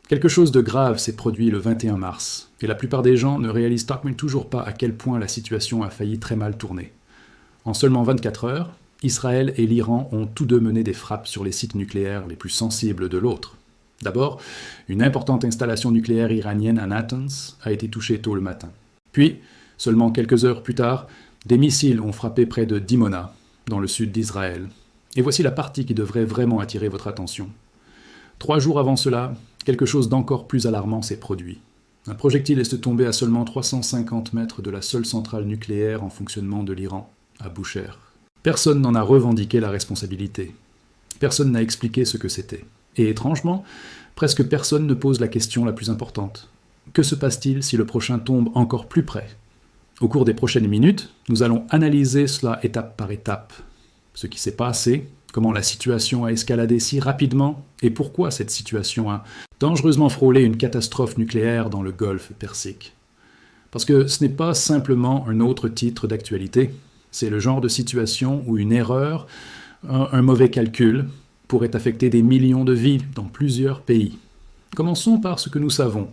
Quelque chose de grave s'est produit le 21 mars, et la plupart des gens ne réalisent toujours pas à quel point la situation a failli très mal tourner. En seulement 24 heures, Israël et l'Iran ont tous deux mené des frappes sur les sites nucléaires les plus sensibles de l'autre. D'abord, une importante installation nucléaire iranienne à Natanz a été touchée tôt le matin. Puis, seulement quelques heures plus tard, des missiles ont frappé près de Dimona, dans le sud d'Israël. Et voici la partie qui devrait vraiment attirer votre attention. 3 jours avant cela, quelque chose d'encore plus alarmant s'est produit. Un projectile est tombé à seulement 350 mètres de la seule centrale nucléaire en fonctionnement de l'Iran, à Bushehr. Personne n'en a revendiqué la responsabilité. Personne n'a expliqué ce que c'était. Et étrangement, presque personne ne pose la question la plus importante. Que se passe-t-il si le prochain tombe encore plus près? Au cours des prochaines minutes, nous allons analyser cela étape par étape. Ce qui s'est passé, comment la situation a escaladé si rapidement, et pourquoi cette situation a dangereusement frôlé une catastrophe nucléaire dans le Golfe Persique. Parce que ce n'est pas simplement un autre titre d'actualité, c'est le genre de situation où une erreur, un mauvais calcul, pourrait affecter des millions de vies dans plusieurs pays. Commençons par ce que nous savons.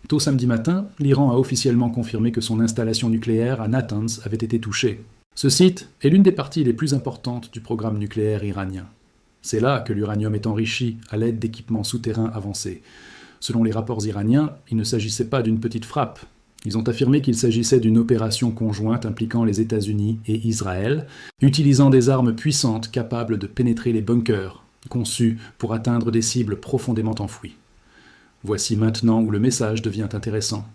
Tôt samedi matin, l'Iran a officiellement confirmé que son installation nucléaire à Natanz avait été touchée. Ce site est l'une des parties les plus importantes du programme nucléaire iranien. C'est là que l'uranium est enrichi à l'aide d'équipements souterrains avancés. Selon les rapports iraniens, il ne s'agissait pas d'une petite frappe. Ils ont affirmé qu'il s'agissait d'une opération conjointe impliquant les États-Unis et Israël, utilisant des armes puissantes capables de pénétrer les bunkers, conçus pour atteindre des cibles profondément enfouies. Voici maintenant où le message devient intéressant.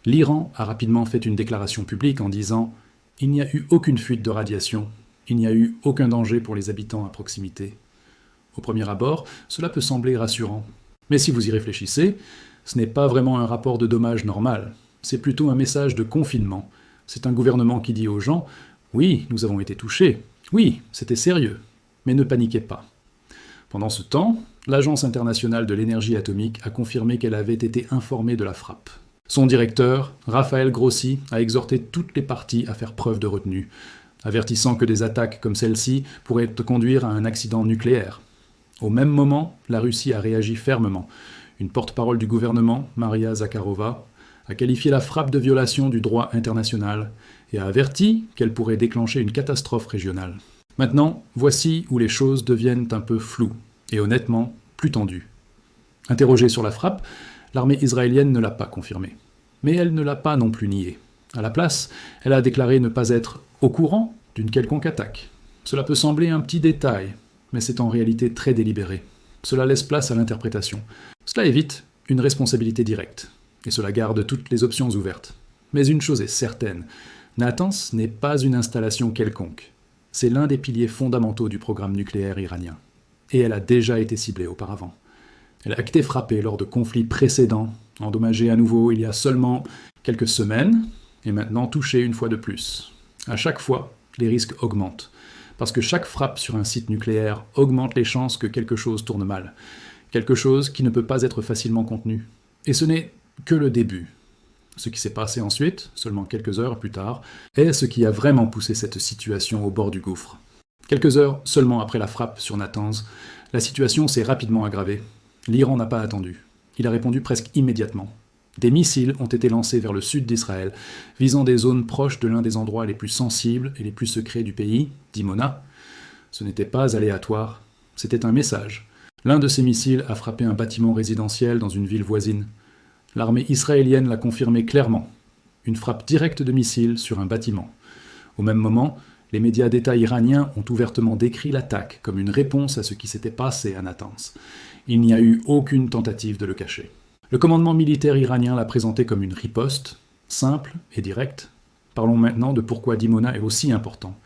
L'Iran a rapidement fait une déclaration publique en disant « Il n'y a eu aucune fuite de radiation, il n'y a eu aucun danger pour les habitants à proximité ». Au premier abord, cela peut sembler rassurant. Mais si vous y réfléchissez, ce n'est pas vraiment un rapport de dommages normal, c'est plutôt un message de confinement. C'est un gouvernement qui dit aux gens « Oui, nous avons été touchés, oui, c'était sérieux, mais ne paniquez pas ». Pendant ce temps, l'Agence internationale de l'énergie atomique a confirmé qu'elle avait été informée de la frappe. Son directeur, Raphaël Grossi, a exhorté toutes les parties à faire preuve de retenue, avertissant que des attaques comme celle-ci pourraient conduire à un accident nucléaire. Au même moment, la Russie a réagi fermement. Une porte-parole du gouvernement, Maria Zakharova, a qualifié la frappe de violation du droit international et a averti qu'elle pourrait déclencher une catastrophe régionale. Maintenant, voici où les choses deviennent un peu floues et honnêtement plus tendues. Interrogée sur la frappe, l'armée israélienne ne l'a pas confirmée. Mais elle ne l'a pas non plus niée. À la place, elle a déclaré ne pas être au courant d'une quelconque attaque. Cela peut sembler un petit détail, mais c'est en réalité très délibéré. Cela laisse place à l'interprétation. Cela évite une responsabilité directe, et cela garde toutes les options ouvertes. Mais une chose est certaine, Natanz n'est pas une installation quelconque. C'est l'un des piliers fondamentaux du programme nucléaire iranien. Et elle a déjà été ciblée auparavant. Elle a été frappée lors de conflits précédents, endommagée à nouveau il y a seulement quelques semaines, et maintenant touchée une fois de plus. À chaque fois, les risques augmentent, parce que chaque frappe sur un site nucléaire augmente les chances que quelque chose tourne mal, quelque chose qui ne peut pas être facilement contenu. Et ce n'est que le début. Ce qui s'est passé ensuite, seulement quelques heures plus tard, est ce qui a vraiment poussé cette situation au bord du gouffre. Quelques heures seulement après la frappe sur Natanz, la situation s'est rapidement aggravée. L'Iran n'a pas attendu. Il a répondu presque immédiatement. Des missiles ont été lancés vers le sud d'Israël, visant des zones proches de l'un des endroits les plus sensibles et les plus secrets du pays, Dimona. Ce n'était pas aléatoire, c'était un message. L'un de ces missiles a frappé un bâtiment résidentiel dans une ville voisine. L'armée israélienne l'a confirmé clairement. Une frappe directe de missiles sur un bâtiment. Au même moment, les médias d'État iraniens ont ouvertement décrit l'attaque comme une réponse à ce qui s'était passé à Natanz. Il n'y a eu aucune tentative de le cacher. Le commandement militaire iranien l'a présenté comme une riposte, simple et directe. Parlons maintenant de pourquoi Dimona est aussi important.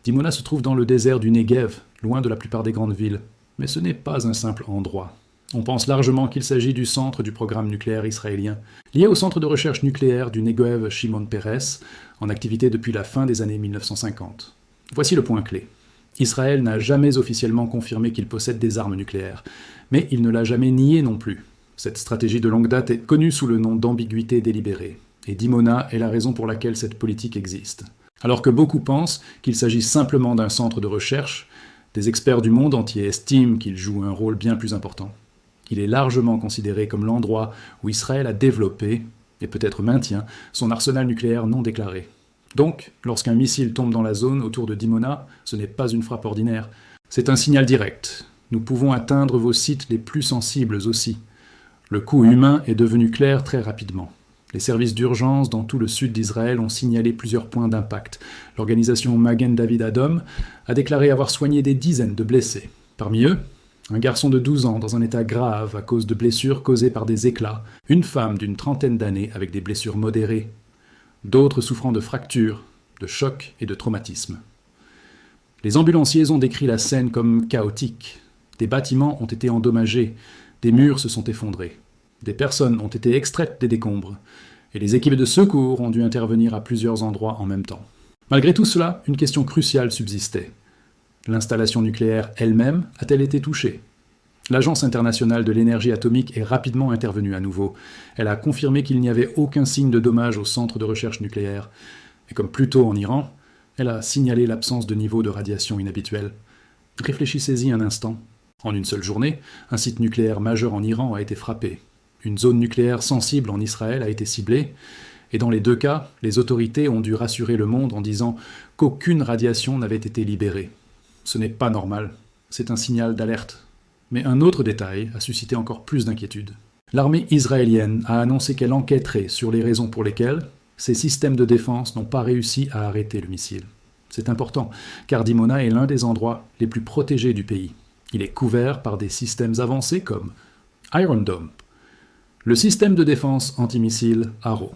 Dimona se trouve dans le désert du Negev, loin de la plupart des grandes villes. Mais ce n'est pas un simple endroit. On pense largement qu'il s'agit du centre du programme nucléaire israélien, lié au centre de recherche nucléaire du Negev Shimon Peres, en activité depuis la fin des années 1950. Voici le point clé. Israël n'a jamais officiellement confirmé qu'il possède des armes nucléaires, mais il ne l'a jamais nié non plus. Cette stratégie de longue date est connue sous le nom d'ambiguïté délibérée, et Dimona est la raison pour laquelle cette politique existe. Alors que beaucoup pensent qu'il s'agit simplement d'un centre de recherche, des experts du monde entier estiment qu'il joue un rôle bien plus important. Il est largement considéré comme l'endroit où Israël a développé, et peut-être maintient, son arsenal nucléaire non déclaré. Donc, lorsqu'un missile tombe dans la zone autour de Dimona, ce n'est pas une frappe ordinaire, c'est un signal direct. Nous pouvons atteindre vos sites les plus sensibles aussi. Le coût humain est devenu clair très rapidement. Les services d'urgence dans tout le sud d'Israël ont signalé plusieurs points d'impact. L'organisation Magen David Adom a déclaré avoir soigné des dizaines de blessés. Parmi eux, un garçon de 12 ans dans un état grave à cause de blessures causées par des éclats, une femme d'une trentaine d'années avec des blessures modérées, d'autres souffrant de fractures, de chocs et de traumatismes. Les ambulanciers ont décrit la scène comme chaotique. Des bâtiments ont été endommagés, des murs se sont effondrés. Des personnes ont été extraites des décombres, et les équipes de secours ont dû intervenir à plusieurs endroits en même temps. Malgré tout cela, une question cruciale subsistait. L'installation nucléaire elle-même a-t-elle été touchée ? L'Agence internationale de l'énergie atomique est rapidement intervenue à nouveau. Elle a confirmé qu'il n'y avait aucun signe de dommage au centre de recherche nucléaire. Et comme plus tôt en Iran, elle a signalé l'absence de niveau de radiation inhabituel. Réfléchissez-y un instant. En une seule journée, un site nucléaire majeur en Iran a été frappé. Une zone nucléaire sensible en Israël a été ciblée. Et dans les deux cas, les autorités ont dû rassurer le monde en disant qu'aucune radiation n'avait été libérée. Ce n'est pas normal. C'est un signal d'alerte. Mais un autre détail a suscité encore plus d'inquiétude. L'armée israélienne a annoncé qu'elle enquêterait sur les raisons pour lesquelles ces systèmes de défense n'ont pas réussi à arrêter le missile. C'est important, car Dimona est l'un des endroits les plus protégés du pays. Il est couvert par des systèmes avancés comme Iron Dome, le système de défense antimissile Arrow.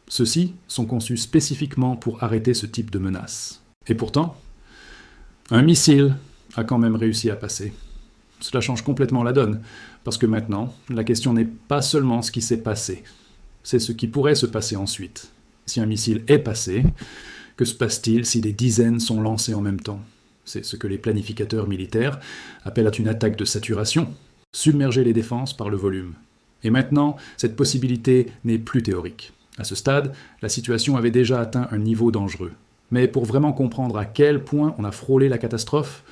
Ceux-ci sont conçus spécifiquement pour arrêter ce type de menace. Et pourtant, un missile a quand même réussi à passer. Cela change complètement la donne, parce que maintenant, la question n'est pas seulement ce qui s'est passé, c'est ce qui pourrait se passer ensuite. Si un missile est passé, que se passe-t-il si des dizaines sont lancés en même temps ? C'est ce que les planificateurs militaires appellent une attaque de saturation, submerger les défenses par le volume. Et maintenant, cette possibilité n'est plus théorique. À ce stade, la situation avait déjà atteint un niveau dangereux. Mais pour vraiment comprendre à quel point on a frôlé la catastrophe,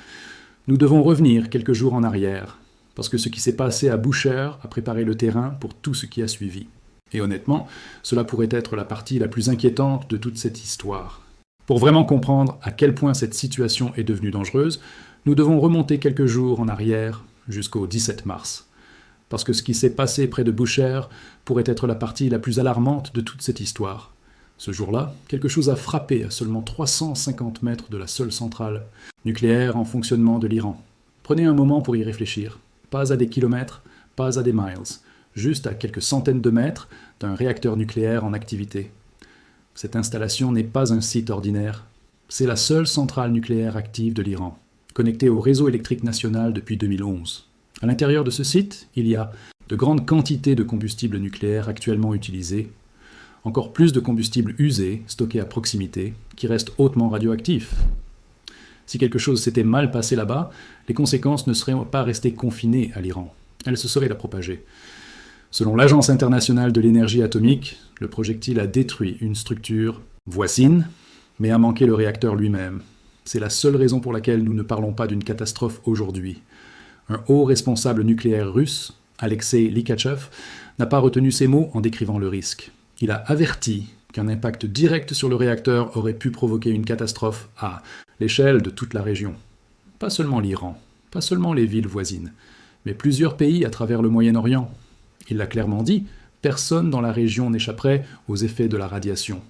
nous devons revenir quelques jours en arrière, parce que ce qui s'est passé à Bushehr a préparé le terrain pour tout ce qui a suivi. Et honnêtement, cela pourrait être la partie la plus inquiétante de toute cette histoire. Pour vraiment comprendre à quel point cette situation est devenue dangereuse, nous devons remonter quelques jours en arrière, jusqu'au 17 mars. Parce que ce qui s'est passé près de Bushehr pourrait être la partie la plus alarmante de toute cette histoire. Ce jour-là, quelque chose a frappé à seulement 350 mètres de la seule centrale nucléaire en fonctionnement de l'Iran. Prenez un moment pour y réfléchir. Pas à des kilomètres, pas à des miles, juste à quelques centaines de mètres d'un réacteur nucléaire en activité. Cette installation n'est pas un site ordinaire. C'est la seule centrale nucléaire active de l'Iran, connectée au réseau électrique national depuis 2011. À l'intérieur de ce site, il y a de grandes quantités de combustible nucléaire actuellement utilisés, encore plus de combustible usé, stocké à proximité, qui reste hautement radioactif. Si quelque chose s'était mal passé là-bas, les conséquences ne seraient pas restées confinées à l'Iran. Elles se seraient propagées. Selon l'Agence internationale de l'énergie atomique, le projectile a détruit une structure voisine, mais a manqué le réacteur lui-même. C'est la seule raison pour laquelle nous ne parlons pas d'une catastrophe aujourd'hui. Un haut responsable nucléaire russe, Alexei Likhachev, n'a pas retenu ces mots en décrivant le risque. Il a averti qu'un impact direct sur le réacteur aurait pu provoquer une catastrophe à l'échelle de toute la région. Pas seulement l'Iran, pas seulement les villes voisines, mais plusieurs pays à travers le Moyen-Orient. Il l'a clairement dit, personne dans la région n'échapperait aux effets de la radiation.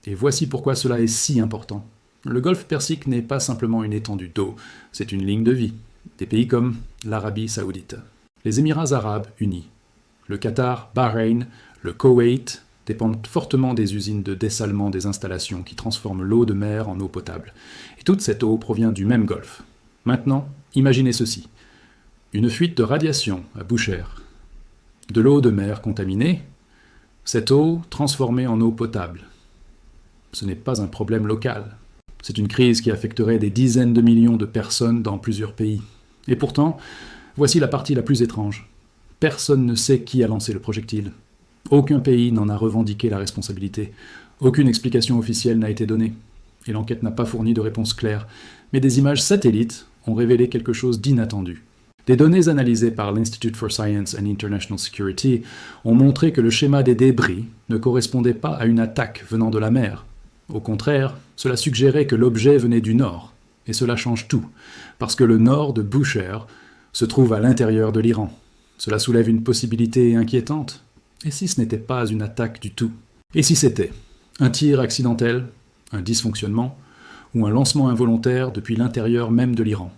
Et voici pourquoi cela est si important. Le golfe Persique n'est pas simplement une étendue d'eau, c'est une ligne de vie. Des pays comme l'Arabie saoudite, les Émirats arabes unis, le Qatar, Bahreïn, le Koweït dépendent fortement des usines de dessalement des installations qui transforment l'eau de mer en eau potable. Et toute cette eau provient du même golfe. Maintenant, imaginez ceci. Une fuite de radiation à Bushehr. De l'eau de mer contaminée, cette eau transformée en eau potable. Ce n'est pas un problème local. C'est une crise qui affecterait des dizaines de millions de personnes dans plusieurs pays. Et pourtant, voici la partie la plus étrange. Personne ne sait qui a lancé le projectile. Aucun pays n'en a revendiqué la responsabilité. Aucune explication officielle n'a été donnée. Et l'enquête n'a pas fourni de réponse claire. Mais des images satellites ont révélé quelque chose d'inattendu. Des données analysées par l'Institute for Science and International Security ont montré que le schéma des débris ne correspondait pas à une attaque venant de la mer. Au contraire, cela suggérait que l'objet venait du nord. Et cela change tout, parce que le nord de Bushehr se trouve à l'intérieur de l'Iran. Cela soulève une possibilité inquiétante. Et si ce n'était pas une attaque du tout? Et si c'était un tir accidentel, un dysfonctionnement, ou un lancement involontaire depuis l'intérieur même de l'Iran?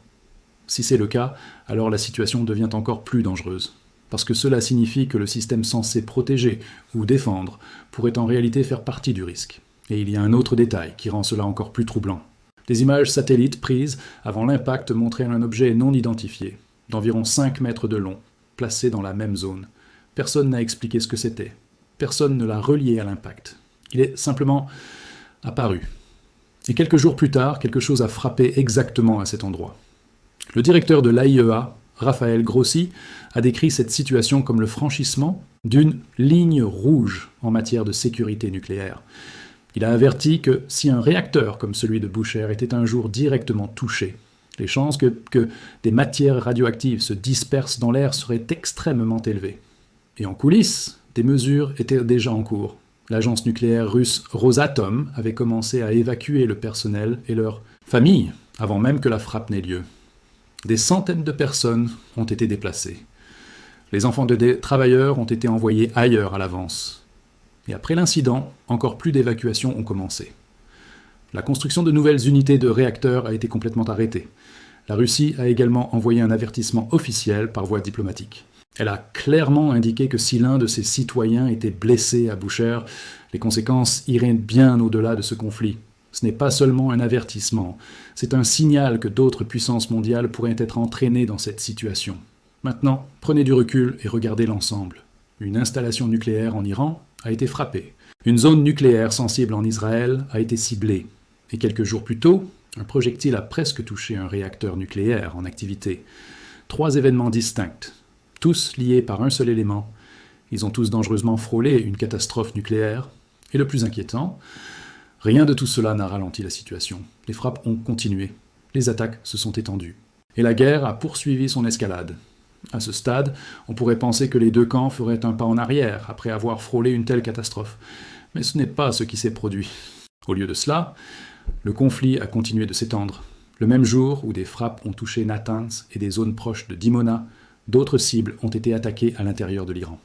Si c'est le cas, alors la situation devient encore plus dangereuse, parce que cela signifie que le système censé protéger ou défendre pourrait en réalité faire partie du risque. Et il y a un autre détail qui rend cela encore plus troublant. Des images satellites prises avant l'impact montraient un objet non identifié, d'environ 5 mètres de long, placé dans la même zone. Personne n'a expliqué ce que c'était. Personne ne l'a relié à l'impact. Il est simplement apparu. Et quelques jours plus tard, quelque chose a frappé exactement à cet endroit. Le directeur de l'AIEA, Raphaël Grossi, a décrit cette situation comme le franchissement d'une ligne rouge en matière de sécurité nucléaire. Il a averti que si un réacteur comme celui de Bushehr était un jour directement touché, les chances que des matières radioactives se dispersent dans l'air seraient extrêmement élevées. Et en coulisses, des mesures étaient déjà en cours. L'agence nucléaire russe Rosatom avait commencé à évacuer le personnel et leurs familles avant même que la frappe n'ait lieu. Des centaines de personnes ont été déplacées. Les enfants des travailleurs ont été envoyés ailleurs à l'avance. Et après l'incident, encore plus d'évacuations ont commencé. La construction de nouvelles unités de réacteurs a été complètement arrêtée. La Russie a également envoyé un avertissement officiel par voie diplomatique. Elle a clairement indiqué que si l'un de ses citoyens était blessé à Bushehr, les conséquences iraient bien au-delà de ce conflit. Ce n'est pas seulement un avertissement, c'est un signal que d'autres puissances mondiales pourraient être entraînées dans cette situation. Maintenant, prenez du recul et regardez l'ensemble. Une installation nucléaire en Iran a été frappée. Une zone nucléaire sensible en Israël a été ciblée. Et quelques jours plus tôt, un projectile a presque touché un réacteur nucléaire en activité. 3 événements distincts, tous liés par un seul élément. Ils ont tous dangereusement frôlé une catastrophe nucléaire. Et le plus inquiétant, rien de tout cela n'a ralenti la situation. Les frappes ont continué. Les attaques se sont étendues. Et la guerre a poursuivi son escalade. À ce stade, on pourrait penser que les deux camps feraient un pas en arrière après avoir frôlé une telle catastrophe. Mais ce n'est pas ce qui s'est produit. Au lieu de cela, le conflit a continué de s'étendre. Le même jour où des frappes ont touché Natanz et des zones proches de Dimona, d'autres cibles ont été attaquées à l'intérieur de l'Iran.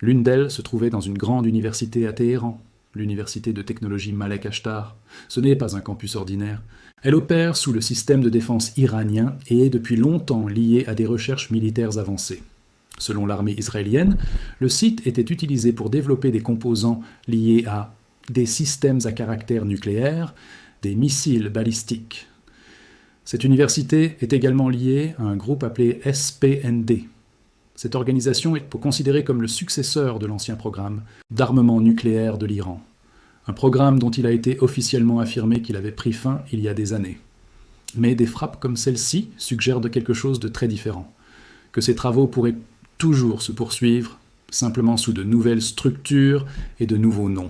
L'une d'elles se trouvait dans une grande université à Téhéran, l'université de technologie Malek Ashtar. Ce n'est pas un campus ordinaire. Elle opère sous le système de défense iranien et est depuis longtemps liée à des recherches militaires avancées. Selon l'armée israélienne, le site était utilisé pour développer des composants liés à des systèmes à caractère nucléaire, des missiles balistiques. Cette université est également liée à un groupe appelé SPND. Cette organisation est considérée comme le successeur de l'ancien programme d'armement nucléaire de l'Iran. Un programme dont il a été officiellement affirmé qu'il avait pris fin il y a des années. Mais des frappes comme celle-ci suggèrent de quelque chose de très différent. Que ces travaux pourraient toujours se poursuivre, simplement sous de nouvelles structures et de nouveaux noms.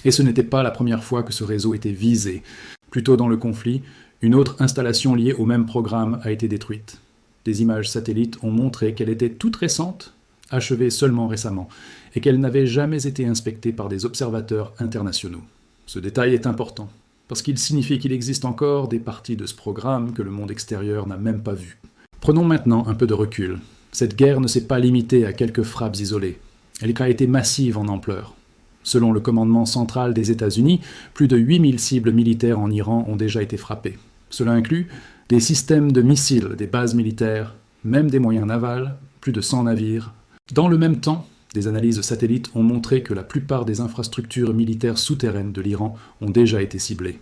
Et ce n'était pas la première fois que ce réseau était visé. Plus tôt dans le conflit, une autre installation liée au même programme a été détruite. Des images satellites ont montré qu'elle était toute récente, achevée seulement récemment, et qu'elle n'avait jamais été inspectée par des observateurs internationaux. Ce détail est important, parce qu'il signifie qu'il existe encore des parties de ce programme que le monde extérieur n'a même pas vues. Prenons maintenant un peu de recul. Cette guerre ne s'est pas limitée à quelques frappes isolées. Elle a été massive en ampleur. Selon le commandement central des États-Unis, plus de 8000 cibles militaires en Iran ont déjà été frappées. Cela inclut des systèmes de missiles, des bases militaires, même des moyens navals, plus de 100 navires. Dans le même temps, des analyses satellites ont montré que la plupart des infrastructures militaires souterraines de l'Iran ont déjà été ciblées.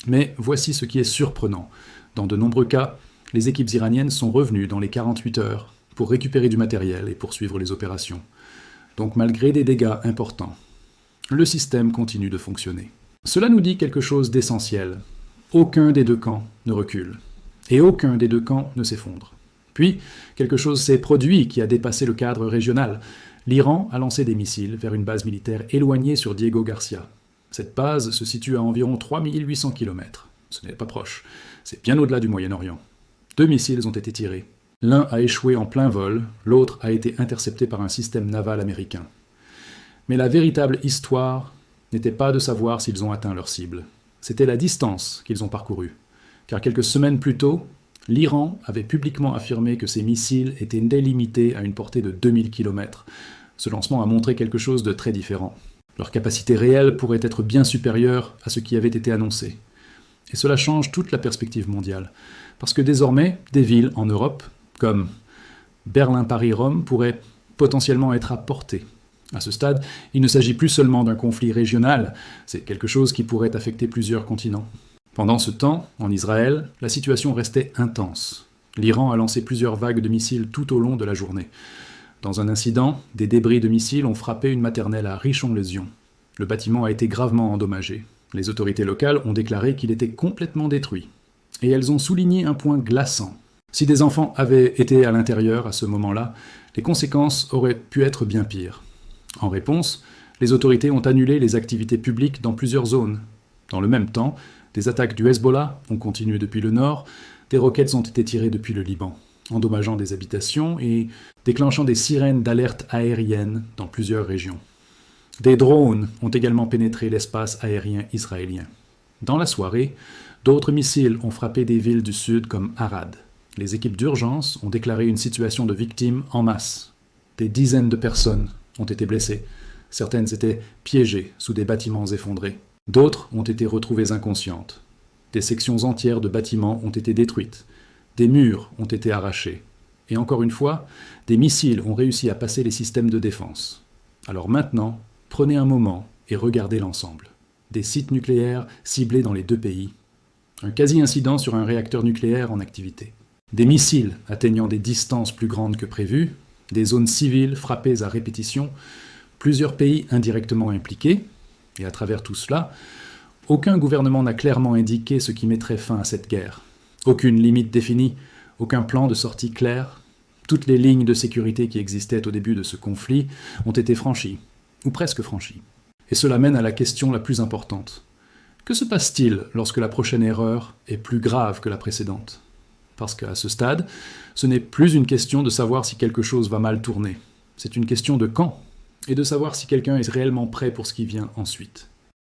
Mais voici ce qui est surprenant. Dans de nombreux cas, les équipes iraniennes sont revenues dans les 48 heures pour récupérer du matériel et poursuivre les opérations. Donc malgré des dégâts importants, le système continue de fonctionner. Cela nous dit quelque chose d'essentiel. Aucun des deux camps ne recule. Et aucun des deux camps ne s'effondre. Puis, quelque chose s'est produit qui a dépassé le cadre régional. L'Iran a lancé des missiles vers une base militaire éloignée sur Diego Garcia. Cette base se situe à environ 3800 km. Ce n'est pas proche. C'est bien au-delà du Moyen-Orient. 2 missiles ont été tirés. L'un a échoué en plein vol, l'autre a été intercepté par un système naval américain. Mais la véritable histoire n'était pas de savoir s'ils ont atteint leur cible. C'était la distance qu'ils ont parcourue. Car quelques semaines plus tôt, l'Iran avait publiquement affirmé que ses missiles étaient délimités à une portée de 2000 km. Ce lancement a montré quelque chose de très différent. Leur capacité réelle pourrait être bien supérieure à ce qui avait été annoncé. Et cela change toute la perspective mondiale. Parce que désormais, des villes en Europe, comme Berlin, Paris, Rome, pourraient potentiellement être à portée. À ce stade, il ne s'agit plus seulement d'un conflit régional, c'est quelque chose qui pourrait affecter plusieurs continents. Pendant ce temps, en Israël, la situation restait intense. L'Iran a lancé plusieurs vagues de missiles tout au long de la journée. Dans un incident, des débris de missiles ont frappé une maternelle à Rishon-LeZion. Le bâtiment a été gravement endommagé. Les autorités locales ont déclaré qu'il était complètement détruit. Et elles ont souligné un point glaçant. Si des enfants avaient été à l'intérieur à ce moment-là, les conséquences auraient pu être bien pires. En réponse, les autorités ont annulé les activités publiques dans plusieurs zones. Dans le même temps, des attaques du Hezbollah ont continué depuis le nord, des roquettes ont été tirées depuis le Liban, endommageant des habitations et déclenchant des sirènes d'alerte aérienne dans plusieurs régions. Des drones ont également pénétré l'espace aérien israélien. Dans la soirée, d'autres missiles ont frappé des villes du sud comme Arad. Les équipes d'urgence ont déclaré une situation de victimes en masse. Des dizaines de personnes ont été blessées. Certaines étaient piégées sous des bâtiments effondrés. D'autres ont été retrouvées inconscientes. Des sections entières de bâtiments ont été détruites. Des murs ont été arrachés. Et encore une fois, des missiles ont réussi à passer les systèmes de défense. Alors maintenant, prenez un moment et regardez l'ensemble. Des sites nucléaires ciblés dans les deux pays. Un quasi-incident sur un réacteur nucléaire en activité. Des missiles atteignant des distances plus grandes que prévues, des zones civiles frappées à répétition, plusieurs pays indirectement impliqués, et à travers tout cela, aucun gouvernement n'a clairement indiqué ce qui mettrait fin à cette guerre. Aucune limite définie, aucun plan de sortie clair. Toutes les lignes de sécurité qui existaient au début de ce conflit ont été franchies, ou presque franchies. Et cela mène à la question la plus importante. Que se passe-t-il lorsque la prochaine erreur est plus grave que la précédente ? Parce qu'à ce stade, ce n'est plus une question de savoir si quelque chose va mal tourner. C'est une question de quand, et de savoir si quelqu'un est réellement prêt pour ce qui vient ensuite.